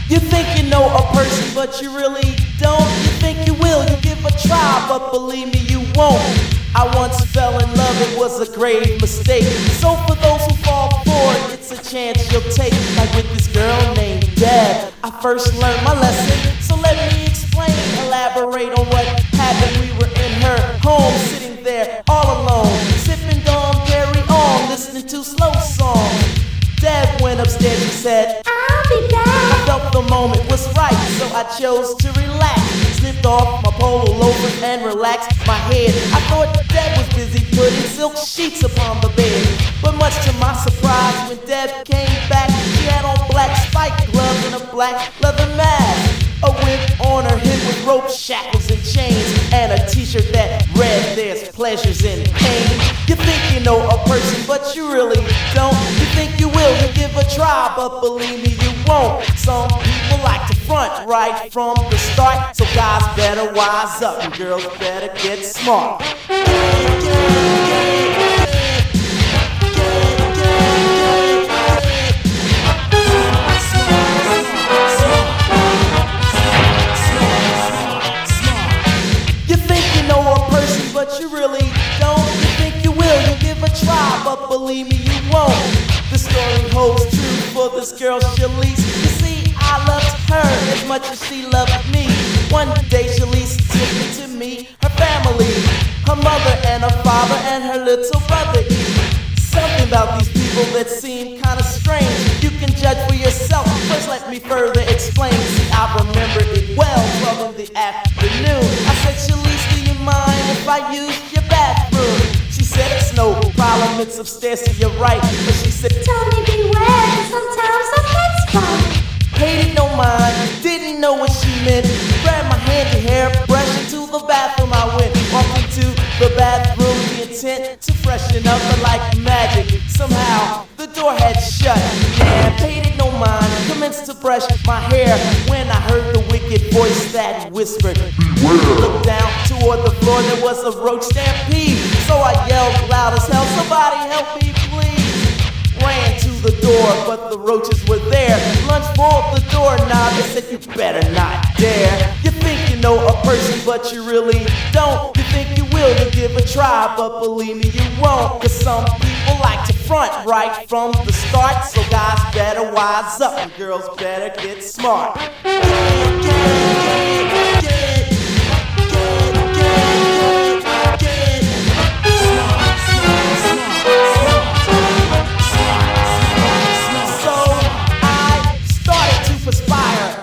You think you know a person, but you really don't. You think you will, you give a try, but believe me, you won't. I once fell in love, it was a grave mistake. So for those who fall for it, it's a chance you'll take. Like with this girl named Deb, I first learned my lesson. So let me explain, elaborate on what happened. We were in her home, sitting there all alone, sipping Dom Carry On, listening to slow songs. Deb went upstairs, she said, I'll be back. I felt the moment was right, so I chose to relax. Slipped off my polo loafers and relaxed my head. I thought Deb was busy putting silk sheets upon the bed, but much to my surprise, when Deb came back, she had on black spike gloves and a black leather mask, a whip on her hip with rope shackles and chains, and a t-shirt that read, "There's pleasures in pain." You think you know a person, but you really don't. You think you will, you give a try, but believe me, you won't. Some people like to front right from the start, so guys better wise up and girls better get smart. But you really don't. You think you will, you give a try, but believe me, you won't. The story holds true for this girl, Shalise. You see, I loved her as much as she loved me. One day, Shalise took me to meet her family, her mother and her father and her little brother. Something about these people that seem kinda strange. You can judge for yourself. First, let me further explain. See, I remember it well from in the afternoon. I said, Shalise, do you mind if I use your bathroom? She said, it's no problem, it's upstairs to your right. But she said, tell me beware, sometimes I get fun. Hated no mind, didn't know what she meant. Grabbed my handy hairbrush into the bathroom I went. Walked into the bathroom, the intent to freshen up, but like magic, somehow the door had shut. Yeah, hated no mind, commenced to brush my hair when I heard the wicked voice that whispered, beware. Looked down toward the floor, there was a roach stampede. So I yelled loud as hell, somebody help me please. Ran to the door, but the roaches were there. Lunged for the doorknob and said, you better not dare. You think you know a person, but you really don't. You think you will, you give a try, but believe me, you won't. Cause some people like to front right from the start, so guys better wise up and girls better get smart.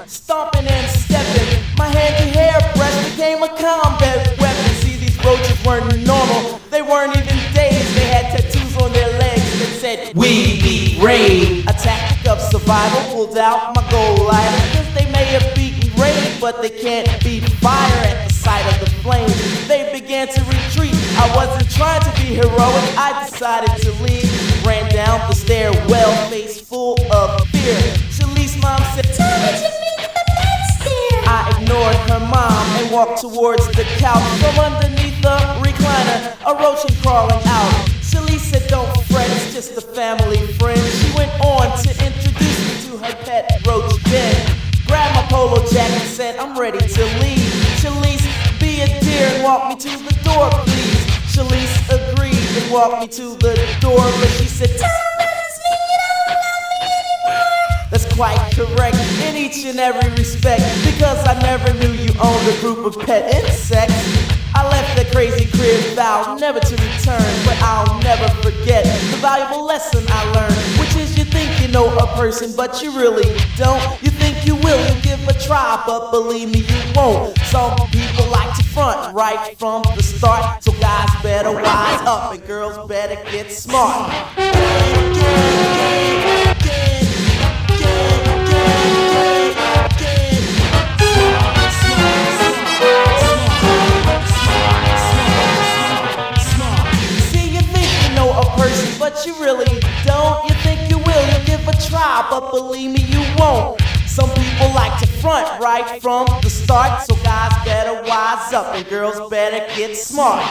Stomping and stepping, my handy hairbrush became a combat weapon. See, these roaches weren't normal, they weren't even dazed. They had tattoos on their legs that said, we be raid. A tactic of survival, pulled out my gold lighter, cause they may have beaten raid, but they can't beat fire at the sight of the flames. They began to retreat, I wasn't trying to be heroic, I decided to leave. Ran down the stairwell, face full of fear. Shalice's mom said, tell me to meet the next stair. I ignored her mom and walked towards the couch. From underneath the recliner, a roach came crawling out. Shalise said, don't fret, it's just a family friend. She went on to introduce me to her pet roach Ben. Grabbed my polo jacket and said, I'm ready to leave. Shalise, be a dear and walk me to the door, please. Shalise agreed and walked me to the door, but she said, tell me you don't love me anymore. That's quite correct in each and every respect, because I never knew you owned a group of pet insects. I left that crazy crib, vowed never to return, but I'll never forget the valuable lesson I learned, which is you think you know a person, but you really don't. You think you will, you give a try, but believe me, you won't. Some people like to front right from the start, so guys better wise up and girls better get smart. But you really don't. You think you will, you give a try, but believe me, you won't. Some people like to front right from the start, so guys better wise up and girls better get smart.